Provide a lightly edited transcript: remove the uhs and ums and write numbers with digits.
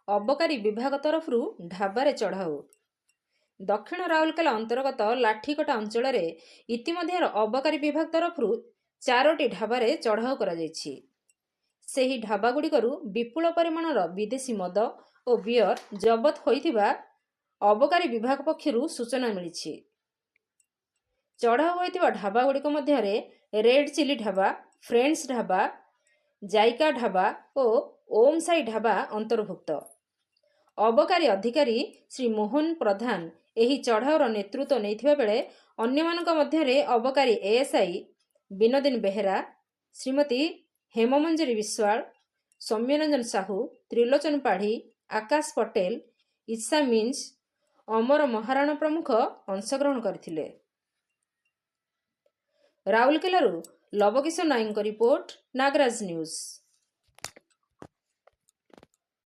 ଅବକାରୀ ବିଭାଗ ତରଫରୁ ଢାବାରେ ଚଢ଼ାଉ। ଦକ୍ଷିଣ ରାଉରକେଲା ଅନ୍ତର୍ଗତ ଲାଠିକଟା ଅଞ୍ଚଳରେ ଇତିମଧ୍ୟରେ ଅବକାରୀ ବିଭାଗ ତରଫରୁ 4ଟି ଢାବାରେ ଚଢ଼ାଉ କରାଯାଇଛି। ସେହି ଢାବାଗୁଡ଼ିକରୁ ବିପୁଳ ପରିମାଣର ବିଦେଶୀ ମଦ ଓ ବିୟର ଜବତ ହୋଇଥିବା ଅବକାରୀ ବିଭାଗ ପକ୍ଷରୁ ସୂଚନା ମିଳିଛି। ଚଢ଼ାଉ ହୋଇଥିବା ଢାବାଗୁଡ଼ିକ ମଧ୍ୟରେ red chili dhaba, friends dhaba, Zaika dhaba ଓ ଓମ୍ ସାଇ ଢାବା ଅନ୍ତର୍ଭୁକ୍ତ। ଅବକାରୀ ଅଧିକାରୀ ଶ୍ରୀ ମୋହନ ପ୍ରଧାନ ଏହି ଚଢ଼ାଉର ନେତୃତ୍ୱ ନେଇଥିବା ବେଳେ ଅନ୍ୟମାନଙ୍କ ମଧ୍ୟରେ ଅବକାରୀ ଏଏସ୍ଆଇ ବିନୋଦିନ ବେହେରା, ଶ୍ରୀମତୀ ହେମମଞ୍ଜରୀ ବିଶ୍ୱାଳ, ସୌମ୍ୟରଞ୍ଜନ ସାହୁ, ତ୍ରିଲୋଚନ ପାଢ଼ୀ, ଆକାଶ ପଟେଲ, ଇଶା ମିଞ୍ଜ, ଅମର ମହାରାଣା ପ୍ରମୁଖ ଅଂଶଗ୍ରହଣ କରିଥିଲେ। ରାଉରକେଲାରୁ ଲବକିଶୋର ନାୟକଙ୍କ ରିପୋର୍ଟ, ନାଗରାଜ ନ୍ୟୁଜ୍।